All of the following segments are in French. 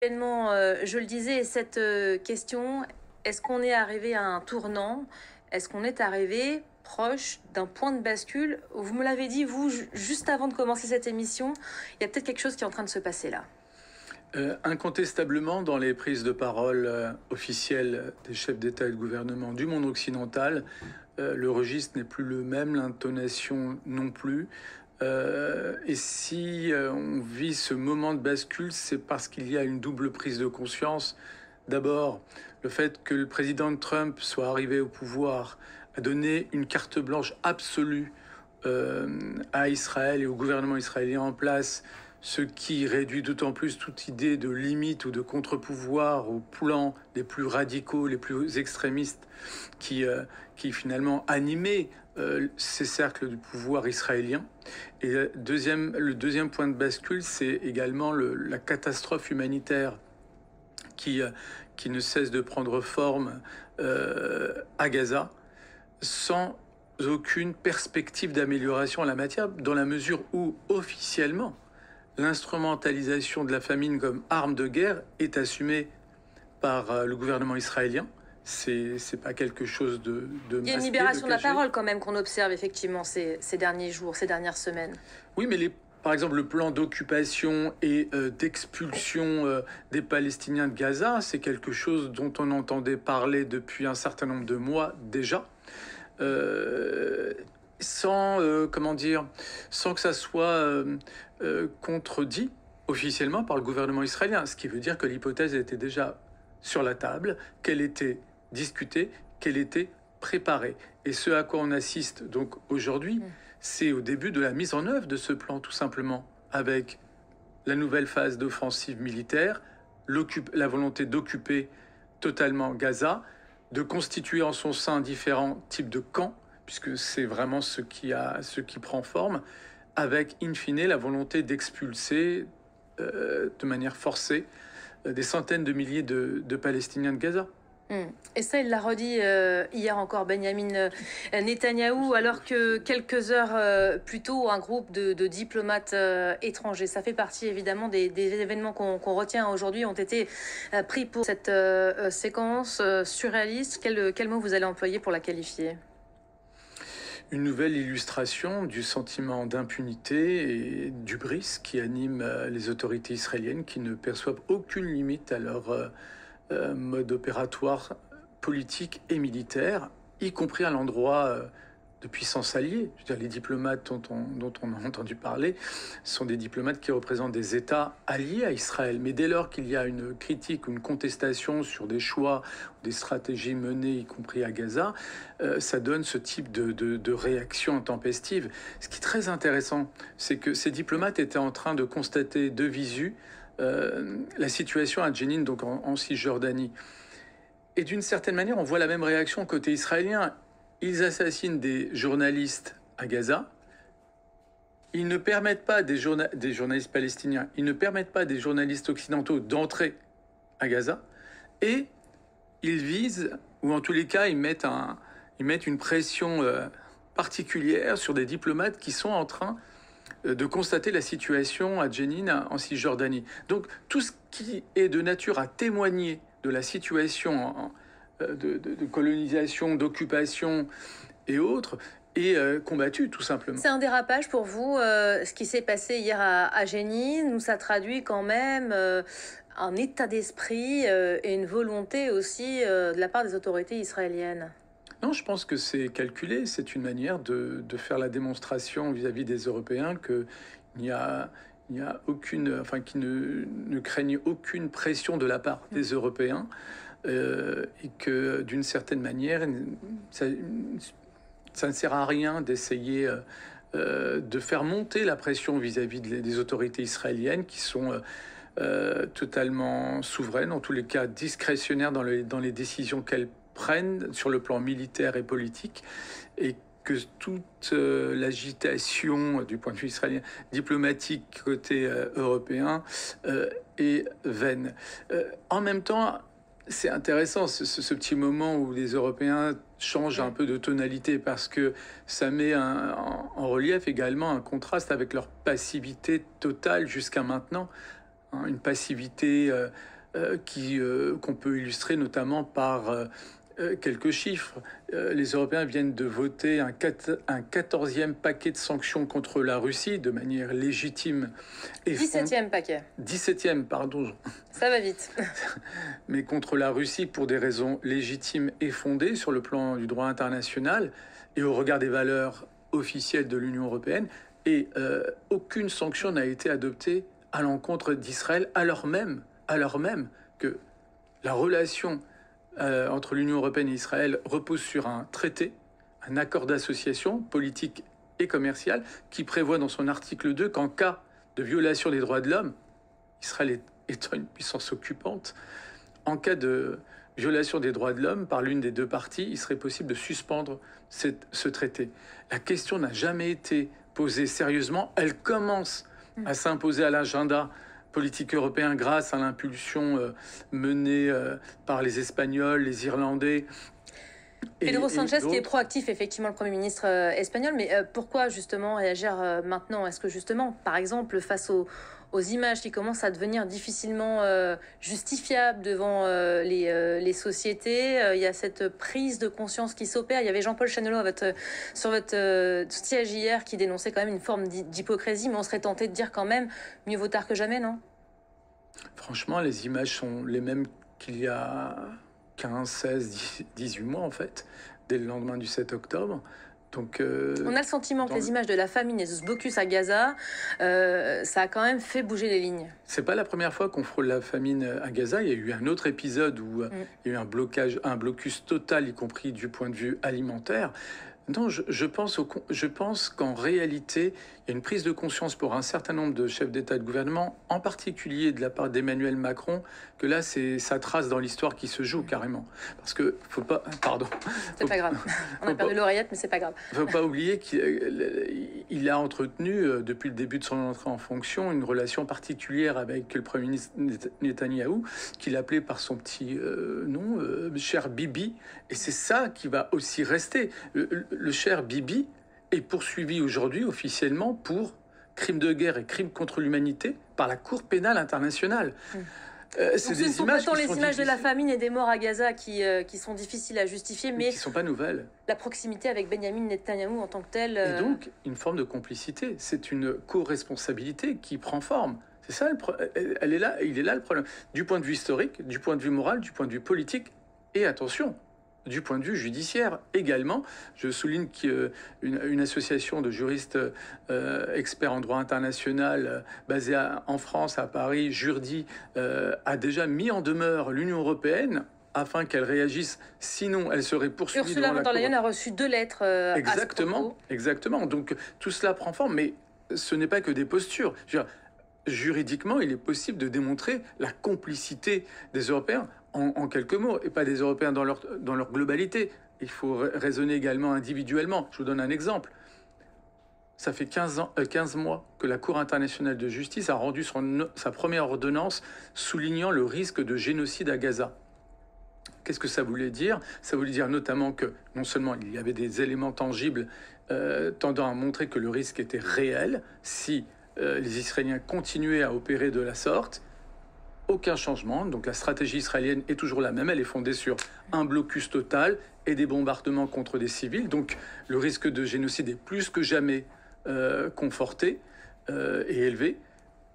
Je le disais, cette question, est-ce qu'on est arrivé à un tournant? Est-ce qu'on est arrivé proche d'un point de bascule? Vous me l'avez dit, vous, juste avant de commencer cette émission, il y a peut-être quelque chose qui est en train de se passer là. Incontestablement, dans les prises de parole officielles des chefs d'État et de gouvernement du monde occidental, le registre n'est plus le même, l'intonation non plus. Et si on vit ce moment de bascule, c'est parce qu'il y a une double prise de conscience. D'abord, le fait que le président Trump soit arrivé au pouvoir a donné une carte blanche absolue à Israël et au gouvernement israélien en place, ce qui réduit d'autant plus toute idée de limite ou de contre-pouvoir aux plans les plus radicaux, les plus extrémistes qui finalement animaient ces cercles du pouvoir israélien. Et le deuxième point de bascule, c'est également la catastrophe humanitaire qui ne cesse de prendre forme à Gaza, sans aucune perspective d'amélioration en la matière, dans la mesure où, officiellement, l'instrumentalisation de la famine comme arme de guerre est assumée par le gouvernement israélien. C'est pas quelque chose de Il y a une masqué, libération de la caché. parole quand même qu'on observe effectivement ces derniers jours, ces dernières semaines. Oui, mais par exemple, le plan d'occupation et d'expulsion des Palestiniens de Gaza, c'est quelque chose dont on entendait parler depuis un certain nombre de mois déjà. Sans, comment dire, sans que ça soit contredit officiellement par le gouvernement israélien. Ce qui veut dire que l'hypothèse était déjà sur la table, qu'elle était discutée, qu'elle était préparée. Et ce à quoi on assiste donc aujourd'hui, c'est au début de la mise en œuvre de ce plan, tout simplement, avec la nouvelle phase d'offensive militaire, la volonté d'occuper totalement Gaza, de constituer en son sein différents types de camps, puisque c'est vraiment ce qui prend forme, avec in fine la volonté d'expulser de manière forcée des centaines de milliers de Palestiniens de Gaza. Et ça, il l'a redit hier encore, Benjamin Netanyahou, alors que quelques heures plus tôt, un groupe de diplomates étrangers, ça fait partie évidemment des événements qu'on retient aujourd'hui, ont été pris pour cette séquence surréaliste. Quel mot vous allez employer pour la qualifier? Une nouvelle illustration du sentiment d'impunité et d'hubris qui anime les autorités israéliennes, qui ne perçoivent aucune limite à leur mode opératoire politique et militaire, y compris à l'endroit de puissances alliées. Je veux dire, les diplomates dont on a entendu parler sont des diplomates qui représentent des États alliés à Israël. Mais dès lors qu'il y a une critique ou une contestation sur des choix ou des stratégies menées, y compris à Gaza, ça donne ce type de réaction intempestive. Ce qui est très intéressant, c'est que ces diplomates étaient en train de constater de visu la situation à Jenin, donc en Cisjordanie. Et d'une certaine manière, on voit la même réaction côté israélien. Ils assassinent des journalistes à Gaza. Ils ne permettent pas des journalistes palestiniens, ils ne permettent pas des journalistes occidentaux d'entrer à Gaza. Et ils visent, ou en tous les cas, ils mettent une pression particulière sur des diplomates qui sont en train de constater la situation à Jenin, en Cisjordanie. Donc tout ce qui est de nature à témoigner de la situation de colonisation, d'occupation et autres, est combattu tout simplement. C'est un dérapage pour vous, ce qui s'est passé hier à Jenin, où ça traduit quand même un état d'esprit et une volonté aussi de la part des autorités israéliennes? Non, je pense que c'est calculé, c'est une manière de faire la démonstration vis-à-vis des Européens qu'il n'y a, aucune, enfin, qui ne craignent aucune pression de la part des Européens et que d'une certaine manière, ça ne sert à rien d'essayer de faire monter la pression vis-à-vis des autorités israéliennes qui sont totalement souveraines, en tous les cas discrétionnaires dans les décisions qu'elles prennent sur le plan militaire et politique, et que toute l'agitation du point de vue israélien diplomatique côté européen est vaine. En même temps, c'est intéressant ce petit moment où les Européens changent un peu de tonalité, parce que ça met en relief également un contraste avec leur passivité totale jusqu'à maintenant hein, une passivité qu'on peut illustrer notamment par quelques chiffres. Les Européens viennent de voter un 14e paquet de sanctions contre la Russie de manière légitime. Et 17e paquet. 17e, pardon. Ça va vite. Mais contre la Russie pour des raisons légitimes et fondées sur le plan du droit international et au regard des valeurs officielles de l'Union européenne. Et aucune sanction n'a été adoptée à l'encontre d'Israël, alors même que la relation entre l'Union européenne et Israël repose sur un traité, un accord d'association politique et commercial qui prévoit dans son article 2 qu'en cas de violation des droits de l'homme, Israël étant une puissance occupante, en cas de violation des droits de l'homme par l'une des deux parties, il serait possible de suspendre ce traité. La question n'a jamais été posée sérieusement. Elle commence à s'imposer à l'agenda politique européen grâce à l'impulsion menée par les Espagnols, les Irlandais. Pedro Sanchez, qui est proactif, effectivement, le Premier ministre espagnol. Mais pourquoi, justement, réagir maintenant? Est-ce que, justement, par exemple, face aux images qui commencent à devenir difficilement justifiables devant les sociétés, il y a cette prise de conscience qui s'opère. Il y avait Jean-Paul Chanelot sur votre siège hier qui dénonçait quand même une forme d'hypocrisie, mais on serait tenté de dire quand même mieux vaut tard que jamais, non? Franchement, les images sont les mêmes qu'il y a 15, 16, 18 mois en fait, dès le lendemain du 7 octobre. Donc, on a le sentiment que les images de la famine et de ce blocus à Gaza, ça a quand même fait bouger les lignes. C'est pas la première fois qu'on frôle la famine à Gaza. Il y a eu un autre épisode où il y a eu un blocus total, y compris du point de vue alimentaire. Non, je pense qu'en réalité, il y a une prise de conscience pour un certain nombre de chefs d'État et de gouvernement, en particulier de la part d'Emmanuel Macron, que là, c'est sa trace dans l'histoire qui se joue carrément. Parce que, faut pas... Pardon. C'est pas grave. On a perdu l'oreillette, mais c'est pas grave. Faut pas oublier qu'il a entretenu, depuis le début de son entrée en fonction, une relation particulière avec le Premier ministre Netanyahou, qu'il appelait par son petit nom, cher Bibi. Et c'est ça qui va aussi rester. Le cher Bibi est poursuivi aujourd'hui officiellement pour crimes de guerre et crimes contre l'humanité par la Cour pénale internationale. C'est des images pas tant les images de la famine et des morts à Gaza qui sont difficiles à justifier, mais qui ne sont pas nouvelles. La proximité avec Benyamin Netanyahou en tant que tel. Et donc, une forme de complicité. C'est une co-responsabilité qui prend forme. C'est ça, il est là le problème. Du point de vue historique, du point de vue moral, du point de vue politique, et attention, du point de vue judiciaire également. Je souligne qu'une association de juristes experts en droit international basée en France, à Paris, Jurdi, a déjà mis en demeure l'Union européenne afin qu'elle réagisse, sinon elle serait poursuivie. Ursula von der Leyen a reçu 2 lettres exactement. Donc tout cela prend forme, mais ce n'est pas que des postures. Juridiquement, il est possible de démontrer la complicité des Européens en quelques mots, et pas des Européens dans leur globalité. Il faut raisonner également individuellement. Je vous donne un exemple. Ça fait 15 mois que la Cour internationale de justice a rendu sa première ordonnance soulignant le risque de génocide à Gaza. Qu'est-ce que ça voulait dire? Ça voulait dire notamment que non seulement il y avait des éléments tangibles tendant à montrer que le risque était réel si les Israéliens continuaient à opérer de la sorte. Aucun changement, donc la stratégie israélienne est toujours la même, elle est fondée sur un blocus total et des bombardements contre des civils, donc le risque de génocide est plus que jamais conforté et élevé,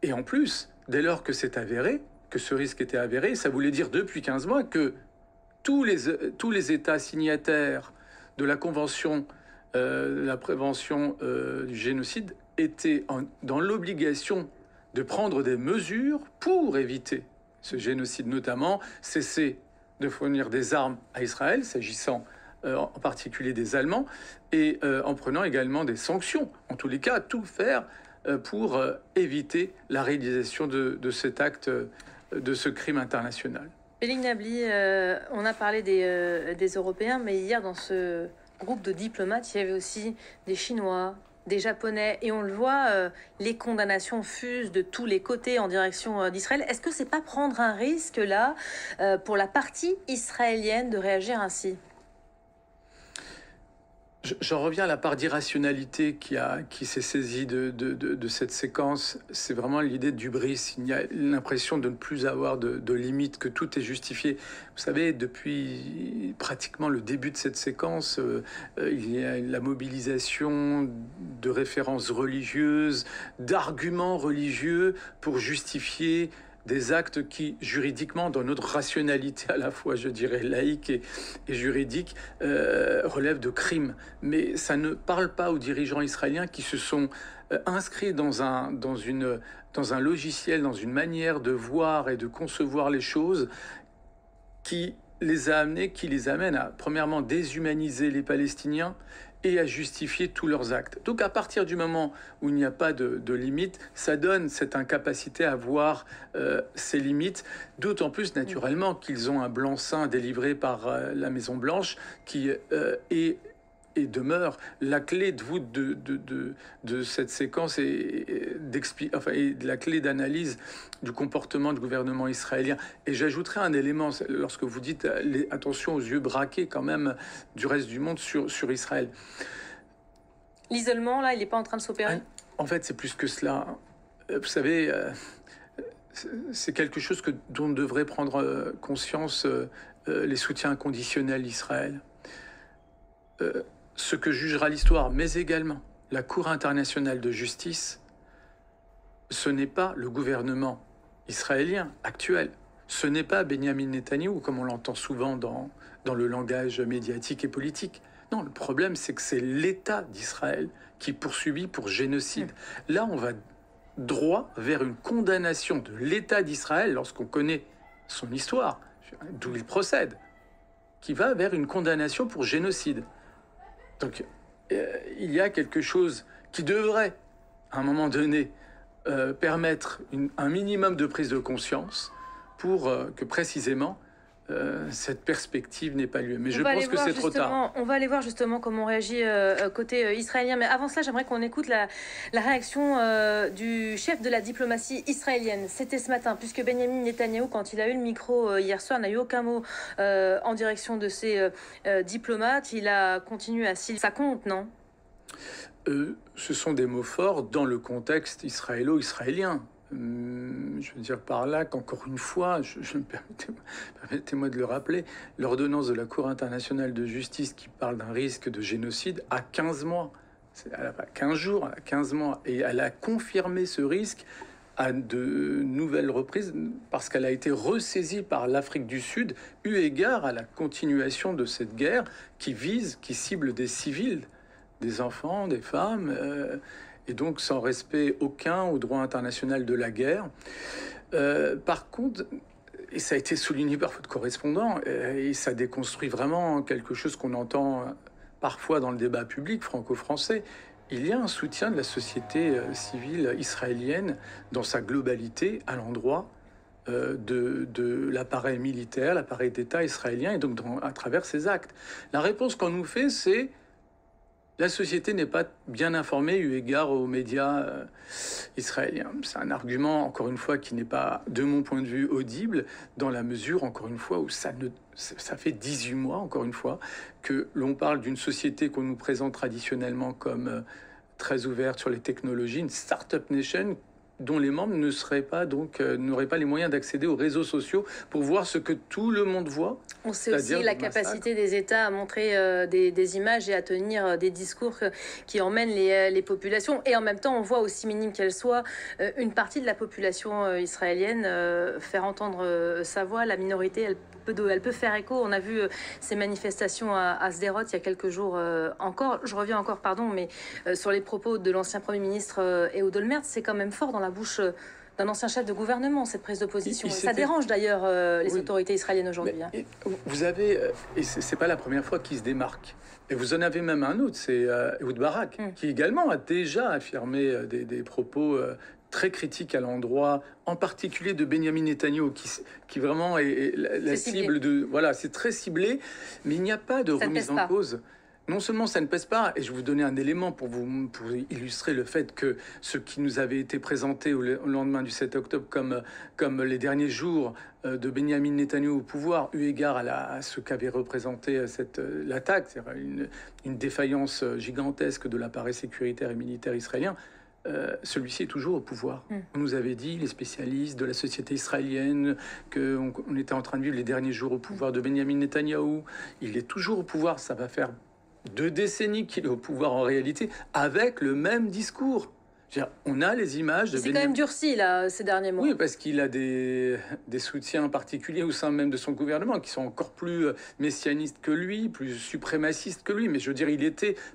et en plus, dès lors que c'est avéré, que ce risque était avéré, ça voulait dire depuis 15 mois que tous les États signataires de la Convention de la prévention du génocide étaient dans l'obligation de prendre des mesures pour éviter ce génocide, notamment cesser de fournir des armes à Israël, s'agissant en particulier des Allemands, et en prenant également des sanctions. En tous les cas, tout faire pour éviter la réalisation de cet acte, de ce crime international. Pelling Nabli, on a parlé des Européens, mais hier, dans ce groupe de diplomates, il y avait aussi des Chinois, des Japonais, et on le voit, les condamnations fusent de tous les côtés en direction d'Israël. Est-ce que c'est pas prendre un risque, là, pour la partie israélienne de réagir ainsi? J'en reviens à la part d'irrationalité qui s'est saisie de cette séquence. C'est vraiment l'idée d'hubris. Il y a l'impression de ne plus avoir de limites, que tout est justifié. Vous savez, depuis pratiquement le début de cette séquence, il y a la mobilisation de références religieuses, d'arguments religieux pour justifier des actes qui, juridiquement, dans notre rationalité à la fois, je dirais, laïque et juridique, relèvent de crimes. Mais ça ne parle pas aux dirigeants israéliens qui se sont inscrits dans un logiciel, dans une manière de voir et de concevoir les choses qui qui les amène à, premièrement, déshumaniser les Palestiniens et à justifier tous leurs actes. Donc à partir du moment où il n'y a pas de limite, ça donne cette incapacité à voir ces limites, d'autant plus naturellement qu'ils ont un blanc-seing délivré par la Maison-Blanche qui est et demeure la clé de voûte de cette séquence et de la clé d'analyse du comportement du gouvernement israélien. Et j'ajouterai un élément, lorsque vous dites attention aux yeux braqués quand même du reste du monde sur Israël. L'isolement, là, il n'est pas en train de s'opérer? En fait, c'est plus que cela. Vous savez, c'est quelque chose dont devraient prendre conscience les soutiens inconditionnels d'Israël. Ce que jugera l'histoire, mais également la Cour internationale de justice, ce n'est pas le gouvernement israélien actuel, ce n'est pas Benyamin Netanyahou, comme on l'entend souvent dans le langage médiatique et politique. Non, le problème, c'est que c'est l'État d'Israël qui est poursuivi pour génocide. Là, on va droit vers une condamnation de l'État d'Israël, lorsqu'on connaît son histoire, d'où il procède, qui va vers une condamnation pour génocide. Donc, il y a quelque chose qui devrait, à un moment donné, permettre un minimum de prise de conscience pour que précisément cette perspective n'ait pas lieu. Mais je pense que c'est trop tard. On va aller voir justement comment on réagit côté israélien. Mais avant cela, j'aimerais qu'on écoute la réaction du chef de la diplomatie israélienne. C'était ce matin, puisque Benyamin Netanyahou, quand il a eu le micro hier soir, n'a eu aucun mot en direction de ses diplomates. Il a continué à citer. Ça compte, non? Ce sont des mots forts dans le contexte israélo-israélien. Je veux dire par là qu'encore une fois, permettez-moi de le rappeler, l'ordonnance de la Cour internationale de justice qui parle d'un risque de génocide a 15 mois. Elle n'a pas 15 jours, elle a 15 mois. Et elle a confirmé ce risque à de nouvelles reprises parce qu'elle a été ressaisie par l'Afrique du Sud, eu égard à la continuation de cette guerre qui cible des civils, des enfants, des femmes... et donc sans respect aucun au droit international de la guerre. Par contre, et ça a été souligné par votre correspondant, et ça déconstruit vraiment quelque chose qu'on entend parfois dans le débat public franco-français, il y a un soutien de la société civile israélienne dans sa globalité à l'endroit de l'appareil militaire, l'appareil d'État israélien, et donc à travers ses actes. La réponse qu'on nous fait, c'est la société n'est pas bien informée eu égard aux médias israéliens. C'est un argument, encore une fois, qui n'est pas, de mon point de vue, audible, dans la mesure, encore une fois, où ça fait 18 mois, encore une fois, que l'on parle d'une société qu'on nous présente traditionnellement comme très ouverte sur les technologies, une start-up nation dont les membres n'auraient pas les moyens d'accéder aux réseaux sociaux pour voir ce que tout le monde voit. On sait aussi la capacité des États à montrer des images et à tenir des discours qui emmènent les populations. Et en même temps, on voit, aussi minime qu'elle soit, une partie de la population israélienne faire entendre sa voix. La minorité, elle peut faire écho. On a vu ces manifestations à Sderot il y a quelques jours encore. Je reviens encore, mais sur les propos de l'ancien Premier ministre Ehud Olmert, c'est quand même fort dans la bouche d'un ancien chef de gouvernement, cette prise de position. Ça dérange d'ailleurs les autorités israéliennes aujourd'hui. Vous avez, et c'est pas la première fois qu'il se démarque. Et vous en avez même un autre, c'est Ehud Barak, qui également a déjà affirmé des propos très critiques à l'endroit, en particulier de Benyamin Netanyahou, qui vraiment est la cible de... Voilà, c'est très ciblé, mais il n'y a pas de remise en cause. Non seulement ça ne pèse pas, et je vais vous donner un élément pour illustrer le fait que ce qui nous avait été présenté au lendemain du 7 octobre comme les derniers jours de Benyamin Netanyahou au pouvoir, eu égard à ce qu'avait représenté l'attaque, c'est-à-dire une défaillance gigantesque de l'appareil sécuritaire et militaire israélien, celui-ci est toujours au pouvoir. On nous avait dit, les spécialistes de la société israélienne, qu'on était en train de vivre les derniers jours au pouvoir de Benyamin Netanyahou. Il est toujours au pouvoir, ça va faire 2 décennies qu'il est au pouvoir en réalité, avec le même discours. On a les images de C'est quand même durci, là, ces derniers mois. Oui, parce qu'il a des soutiens particuliers au sein même de son gouvernement, qui sont encore plus messianistes que lui, plus suprémacistes que lui. Mais je veux dire,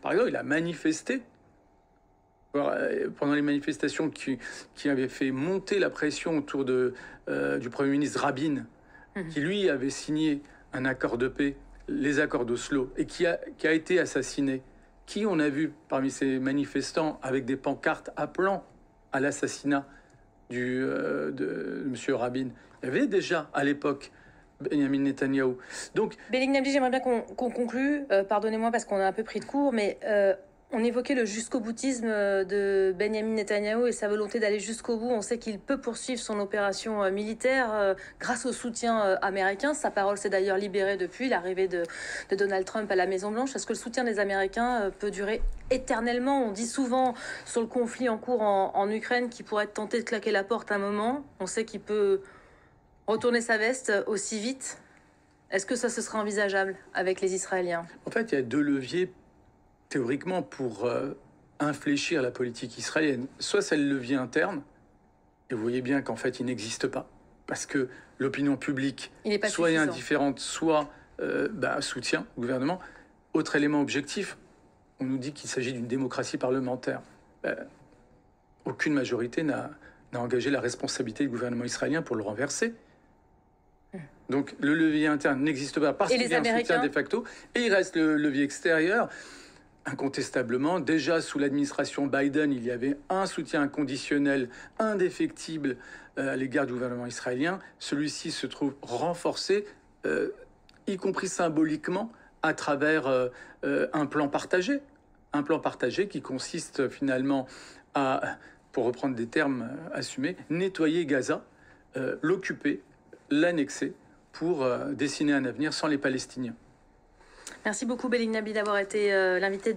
par exemple, il a manifesté pendant les manifestations qui avaient fait monter la pression autour du Premier ministre Rabin, qui lui avait signé un accord de paix, les accords d'Oslo, et qui a été assassiné. Qui on a vu parmi ces manifestants avec des pancartes appelant à l'assassinat de M. Rabin? Il y avait déjà à l'époque Benyamin Netanyahou. Donc, Beling Nabli, j'aimerais bien qu'on conclue. Pardonnez-moi parce qu'on a un peu pris de court, mais on évoquait le jusqu'au-boutisme de Benyamin Netanyahou et sa volonté d'aller jusqu'au bout. On sait qu'il peut poursuivre son opération militaire grâce au soutien américain. Sa parole s'est d'ailleurs libérée depuis l'arrivée de Donald Trump à la Maison-Blanche. Est-ce que le soutien des Américains peut durer éternellement? On dit souvent sur le conflit en cours en Ukraine qu'il pourrait être tenté de claquer la porte à un moment. On sait qu'il peut retourner sa veste aussi vite. Est-ce que ça, ce sera envisageable avec les Israéliens? En fait, il y a 2 leviers théoriquement pour infléchir la politique israélienne. Soit c'est le levier interne, et vous voyez bien qu'en fait il n'existe pas, parce que l'opinion publique soit est indifférente, soit soutient le gouvernement. Autre élément objectif, on nous dit qu'il s'agit d'une démocratie parlementaire. Aucune majorité n'a engagé la responsabilité du gouvernement israélien pour le renverser. Donc le levier interne n'existe pas parce qu'il y a un soutien de facto, et il reste le levier extérieur. Incontestablement, déjà sous l'administration Biden, il y avait un soutien inconditionnel, indéfectible à l'égard du gouvernement israélien. Celui-ci se trouve renforcé, y compris symboliquement, à travers un plan partagé. Un plan partagé qui consiste finalement à, pour reprendre des termes assumés, nettoyer Gaza, l'occuper, l'annexer, pour dessiner un avenir sans les Palestiniens. Merci beaucoup Beling Nabli d'avoir été l'invité